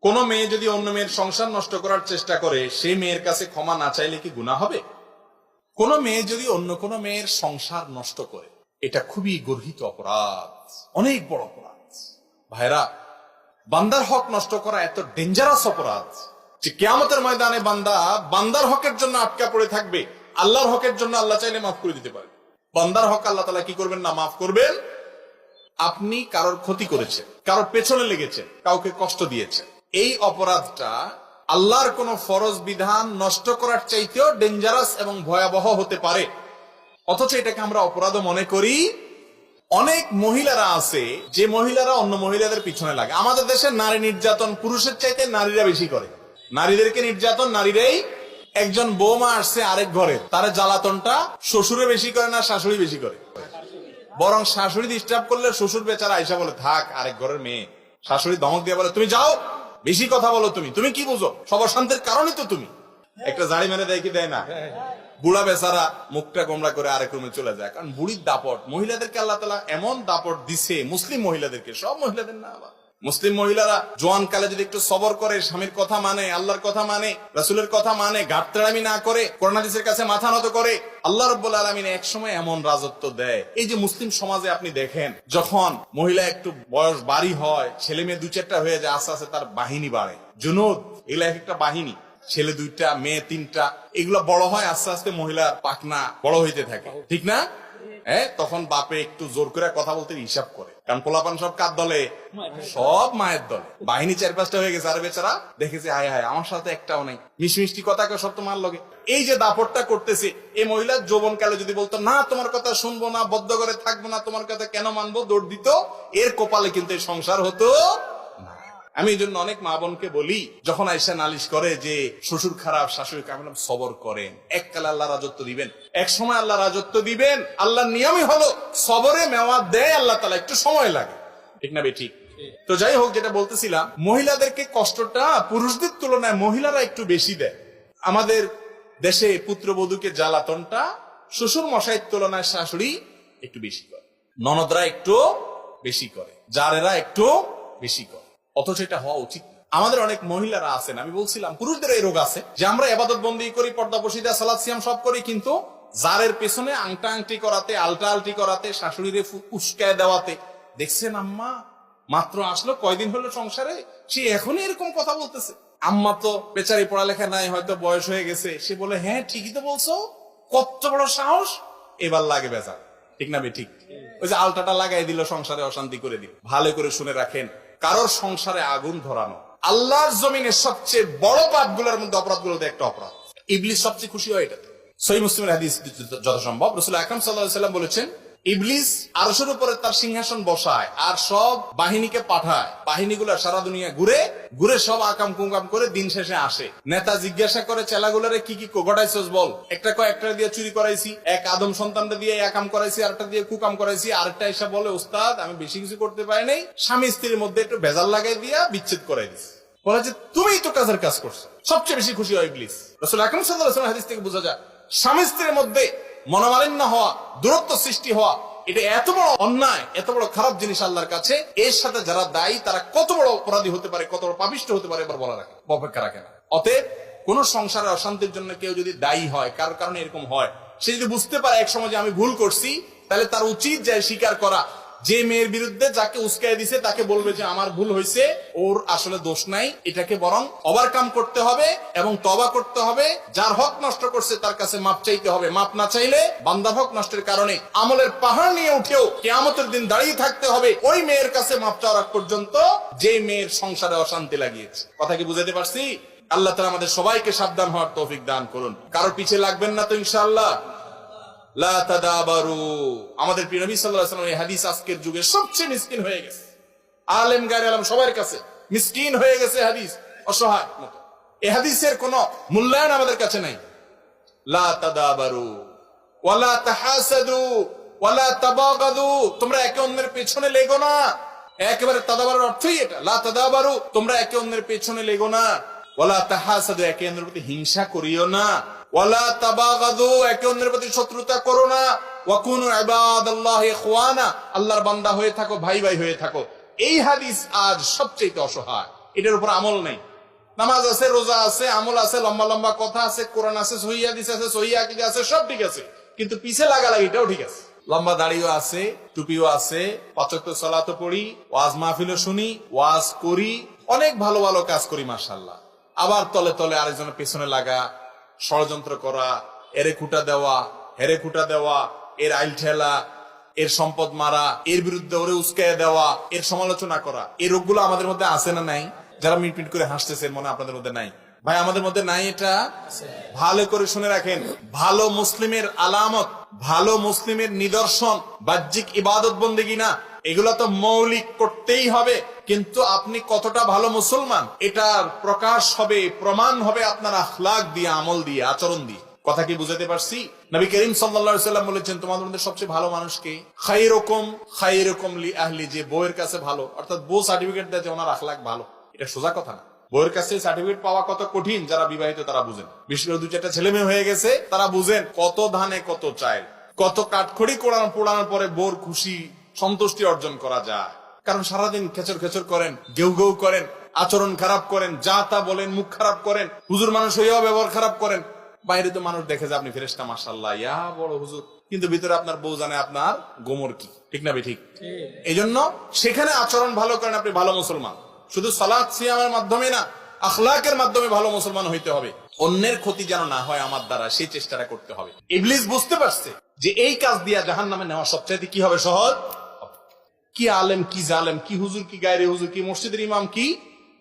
কোন মেয়ে যদি অন্য মেয়ের সংসার নষ্ট করার চেষ্টা করে, সেই মেয়ের কাছে ক্ষমা না চাইলে কি গুনাহ হবে? কোন মেয়ে যদি অন্য কোন মেয়ের সংসার নষ্ট করে, এটা খুবই গর্হিত অপরাধ, অনেক বড় অপরাধ। ভাইরা, বান্দার হক নষ্ট করা এত ডেঞ্জারাস অপরাধ যে কিয়ামতের ময়দানে বান্দার হকের জন্য আটকা পড়ে থাকবে। আল্লাহর হকের জন্য আল্লাহ চাইলে মাফ করে দিতে পারে। বান্দার হক আল্লাহ তাআলা কি করবেন না, মাফ করবেন। আপনি কারোর ক্ষতি করেছেন, কারোর পেছনে লেগেছেন, কাউকে কষ্ট দিয়েছেন, এই অপরাধটা আল্লাহর কোন ফরজ বিধান নষ্ট করার চাইতেও ডেঞ্জারাস এবং ভয়াবহ হতে পারে। অথচ এটাকে আমরা অপরাধ মনে করি। অনেক মহিলারা আছে যে মহিলারা অন্য মহিলাদের পিছনে লাগে। আমাদের দেশে নারী নির্যাতন পুরুষের চাইতে নারীরা বেশি করে। নারীদেরকে নির্যাতন নারীরাই। একজন বৌমা আসছে আরেক ঘরে, তার জ্বালাতনটা শ্বশুরে বেশি করে না শাশুড়ি বেশি করে? বরং শাশুড়ি ডিস্টার্ব করলে শ্বশুর বেচারা আইসা বলে থাক, আরেক ঘরের মেয়ে। শাশুড়ি ধমক দিয়ে বলে তুমি যাও, বেশি কথা বলো, তুমি কি বুঝো, সব অশান্তির কারণই তো তুমি। একটা জাড়ি মেরে দেয় কি দেয় না? বুড়া বেচারা মুখটা গোমরা করে আরেক রুমে চলে যায়। কারণ বুড়ির দাপট। মহিলাদেরকে আল্লাহ তাআলা এমন দাপট দিছে, মুসলিম মহিলাদেরকে, সব মহিলাদের না, আবার মুসলিম মহিলারা জোয়ান কালে যদি একটু সবর করে, স্বামীর কথা মানে, আল্লাহর কথা মানে, রাসূলের কথা মানে, গাত্রামি না করে, কোরআন হাদিসের কাছে মাথা নত করে, আল্লাহ রাব্বুল আলামিন এক সময় এমন রাজত্ব দেয়। এই যে মুসলিম সমাজে আপনি দেখেন, যখন মহিলা একটু বয়স বাড়ি হয়, ছেলে মেয়ে দু চারটা হয়ে যায়, আস্তে আস্তে তার বাহিনী বাড়ে, জুনুদ, এগুলা এক একটা বাহিনী। ছেলে দুইটা, মেয়ে তিনটা, এগুলো বড় হয়, আস্তে আস্তে মহিলার পাখনা বড় হইতে থাকে, ঠিক না? তখন বাপে একটু জোর করে কথা বলতে হিসাব করে, কারণ পোলাপান সব কার দলে? সব মায়ের দলে। বাহিনী 4-5টা হয়ে গেছে, আর বেচারা দেখেছে হায় হায় আমার সাথে একটাও নেই, মিষ্টি কথা সব তোমার লগে। এই যে দাপটটা করতেছে, এই মহিলা যৌবন কালে যদি বলতো না তোমার কথা শুনবো না, বদ্ধ করে থাকবো না, তোমার কথা কেন মানবো, দৌড় দিত, এর কপালে কিন্তু এই সংসার হতো। আমি এই জন্য অনেক মা বোনকে বলি, যখন আয়েশা নালিশ করে যে শ্বশুর খারাপ, শাশুড়ি খারাপ, সবর করেন, এককালে আল্লাহ রাজত্ব দিবেন, এক সময় আল্লাহ রাজত্ব দিবেন। আল্লাহর নিয়মই হলো সবরে মেওয়া দেয় আল্লাহ তাআলা, একটু সময় লাগে, ঠিক না বেঠিক? তো যাই হোক, যেটা বলতেছিলাম, মহিলাদেরকে কষ্টটা পুরুষদের তুলনায় মহিলারা একটু বেশি দেয়। আমাদের দেশে পুত্রবধূকে জ্বালাতনটা শ্বশুর মশাইয়ের তুলনায় শাশুড়ি একটু বেশি করে, ননদরা একটু বেশি করে, জারেরা একটু বেশি করে। অথচ এটা হওয়া উচিত। আমাদের অনেক মহিলারা আছেন, আমি বলছিলাম পুরুষদের এই রোগ আছে যে আমরা ইবাদত বন্দি করি, পর্দা পশিদা, সালাত সিয়াম সব করি, কিন্তু জারের পেছনে আংটা আংটি করাতে, আলটা আলটি করাতে, শাশুড়িরে উস্কায় দেওয়াতে, দেখছেন আম্মা মাত্র আসলো, কয়দিন হলো সংসারে, সে এখনই এরকম কথা বলতেছে। আম্মা তো বেচারি পড়ালেখা নাই, হয়তো বয়স হয়ে গেছে, সে বলে হ্যাঁ ঠিকই তো বলছো, কত বড় সাহস, এবার লাগে বেচার, ঠিক না ঠিক? ওই যে আলটাটা লাগাই দিল, সংসারে অশান্তি করে দিল। ভালো করে শুনে রাখেন, কারোর সংসারে আগুন ধরানো আল্লাহর জমিনে সবচেয়ে বড় পাপগুলোর মধ্যে, অপরাধগুলোতে একটা অপরাধ। ইবলিস সবচেয়ে খুশি হয় এটাতে। সহিহ মুসলিমের হাদিস যত সম্ভব, রাসূল আকরাম সাল্লাল্লাহু আলাইহি ওয়াসাল্লাম বলেছেন, ইবলিস আরশের উপরে তার সিংহাসন বসায় আর সব বাহিনীকে পাঠায়, বাহিনীগুলো সারা দুনিয়া ঘুরে ঘুরে সব আকাম কুকাম করে দিন শেষে আসে। নেতা জিজ্ঞাসা করে চেলাগুলারে কি কি ঘটাইছস বল। একটা দিয়ে চুরি করাইছি, এক আদম সন্তানটা দিয়ে আকাম করাইছি, আরেকটা দিয়ে কুকাম করাইছি, আরেকটা এসে বলে উস্তাদ আমি বেশি কিছু করতে পারি নাই, স্বামী স্ত্রীর মধ্যে একটু ভেজাল লাগাই দিয়া বিচ্ছেদ করাই দিছি। বলে যে তুমিই তো কাজের কাজ করছো। সবচেয়ে বেশি খুশি হয় ইবলিস। রাসূল আকরাম সাল্লাল্লাহু আলাইহি ওয়াসাল্লাম হাদিস থেকে বোঝা যায়, স্বামী স্ত্রীর মধ্যে মনোমালিন্য হওয়া, দূরত্ব সৃষ্টি হওয়া, এটা এত বড় অন্যায়, এত বড় খারাপ জিনিস আল্লাহর কাছে। এর সাথে যারা দায়ী তারা কত বড় অপরাধী হতে পারে, কত বড় পাপিষ্ঠ হতে পারে, এবার বলা রাখে, অপেক্ষা রাখে না। অতএব কোন সংসারে অশান্তির জন্য কেউ যদি দায়ী হয়, কারোর কারণে এরকম হয়, সে যদি বুঝতে পারে এক সময় যে আমি ভুল করছি, তাহলে তার উচিত যায় স্বীকার করা। যে মেয়ের বিরুদ্ধে যাকে উস্কাই দিছে তাকে বলবে যে আমার ভুল হয়েছে, ওর আসলে দোষ নাই, এটাকে বরং ওভারকাম করতে হবে এবং তওবা করতে হবে। যার হক নষ্ট করছে তার কাছে মাপ চাইতে হবে। মাপ না চাইলে বান্দার হক নষ্টের কারণে আমলের পাহাড় নিয়ে উঠেও কিয়ামতের দিন দাঁড়িয়ে থাকতে হবে ওই মেয়ের কাছে মাপ চাওয়ার আগ পর্যন্ত যে মেয়ের সংসারে অশান্তি লাগিয়েছে। কথা কি বুঝাতে পারছি? আল্লাহ তাআলা আমাদের সবাইকে সাবধান হওয়ার তৌফিক দান করুন। কারোর পিছে লাগবেন না তো ইনশাআল্লাহ। লা তাদাবারু। আমাদের প্রিয় নবী সাল্লাল্লাহু আলাইহি ওয়াসাল্লাম এই হাদিস আজকের যুগে সবচেয়ে মিসকিন হয়ে গেছে, আলেম গায়রে আলেম সবার কাছে মিসকিন হয়ে গেছে হাদিস, অসহায় মতো। এই হাদিসের কোনো মূল্যায়ন আমাদের কাছে নাই। লা তাদাবারু ওয়ালা তাহাসাদু ওয়ালা তাবাগাদু। তোমরা একে অন্যের পেছনে লেগো না। একেবারে তাদাবারুর অর্থই এটা। লা তাদাবারু, তোমরা একে অন্যের পেছনে লেগো না। ওয়ালা তাহাসাদু, একে অন্যের প্রতি হিংসা করিও না। ওয়ালা তাবাগাদু, একে অন্যের প্রতি শত্রুতা করো না। ওয়া কুনু ইবাদাল্লাহি ইখওয়ানা, আল্লাহর বান্দা হয়ে থাকো, ভাই ভাই হয়ে থাকো। এই হাদিস আজ সবচেয়ে অসহায়। এটার উপর আমল নেই। নামাজ আছে, রোজা আছে, আমল আছে, লম্বা লম্বা কথা আছে, কোরআন আছে, সহিহ হাদিস আছে, সহিহ আকীদা আছে, সব ঠিক আছে, কিন্তু পিছে লাগালাগিটাও ঠিক আছে। লম্বা দাড়িও আছে, টুপিও আছে, ৫ ওয়াক্ত সালাতও পড়ি, ওয়াজ মাহফিলও শুনি, ওয়াজ করি, অনেক ভালো ভালো কাজ করি মাশাআল্লাহ। আবার তলে তলে আরেকজনের পেছনে লাগা, ষড়যন্ত্র করা, এরে খুঁটা দেওয়া, হেরে খুঁটা দেওয়া, এর আইল ঠেলা, এর সম্পদ মারা, এর বিরুদ্ধে ওরে উস্কাইয়া দেওয়া, এর সমালোচনা করা, এই রোগগুলো আমাদের মধ্যে আছে না নাই? যারা মিটমিট করে হাসতেছেন মনে আপনাদের মধ্যে নাই? ভাই আমাদের মধ্যে নাই এটা? ভালো করে শুনে রাখেন, ভালো মুসলিমের আলামত, ভালো মুসলিমের নিদর্শন বাহ্যিক ইবাদত বন্দেগী না, এগুলা তো মৌলিক করতেই হবে, কিন্তু আপনি কতটা ভালো মুসলমান এটার প্রকাশ হবে, প্রমাণ হবে আপনার আখলাক দিয়ে, আমল দিয়ে, আচরণ দিয়ে। কথা কি বুঝাতে পারছি? নবী করিম সাল্লাল্লাহু আলাইহি সাল্লাম বলেছেন, তোমাদের মধ্যে সবচেয়ে ভালো মানুষ কে? খায়রুকুম লি আহলি, যে বউয়ের কাছে ভালো, অর্থাৎ বউ সার্টিফিকেট দেয় যে ওনার আখলাক ভালো। এটা সোজা কথা না। বউয়ের কাছে সার্টিফিকেট পাওয়া কত কঠিন যারা বিবাহিত তারা বুঝেন। বিশেষ করে 2-4টা ছেলে মেয়ে হয়ে গেছে তারা বুঝেন কত ধানে কত চায়, কত কাঠখড়ি পোড়ানোর পরে বউর খুশি সন্তুষ্টি অর্জন করা যায়। কারণ সারাদিন খেচর খেচর করেন, গেউ গেউ করেন, আচরণ খারাপ করেন, যা তা বলেন, মুখ খারাপ করেন, হুজুর মানুষ হইয়াও ব্যবহার খারাপ করেন। বাইরে তো মানুষ দেখে যে আপনি ফেরেশতা, মাশাআল্লাহ, ইয়া বড় হুজুর, কিন্তু ভিতরে আপনার বউ জানে আপনার গোমর কি। ঠিক না ঠিক? এই জন্য সেখানে আচরণ ভালো করেন, আপনি ভালো মুসলমান। শুধু সালাত সিয়ামের মাধ্যমে না, আখলাকের মাধ্যমে ভালো মুসলমান হইতে হবে। অন্যের ক্ষতি যেন না হয় আমার দ্বারা, সেই চেষ্টাটা করতে হবে। ইবলিস বুঝতে পারছে যে এই কাজ দিয়া জাহান্নামে নেওয়া সবচাইতে কি হবে? সহজ। কি আলেম, কি জালেম, কি হুজুর, কি গায়রে হুজুর, কি মসজিদের ইমাম, কি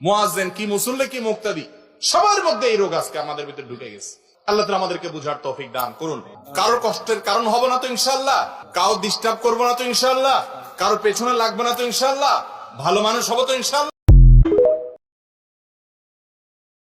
মুয়াজ্জিন, কি মুসল্লি, কি মুক্তাদি, সবার মধ্যে এই রোগ আজকে আমাদের ভিতরে ঢুকে গেছে। আল্লাহ তাআলা আমাদেরকে বুঝার তৌফিক দান করুন। কারোর কষ্টের কারণ হব না তো ইনশাআল্লাহ, কারো ডিস্টার্ব করবো না তো ইনশাআল্লাহ, কারো পেছনে লাগবে না তো ইনশাআল্লাহ, ভালো মানুষ হবো তো ইনশাআল্লাহ।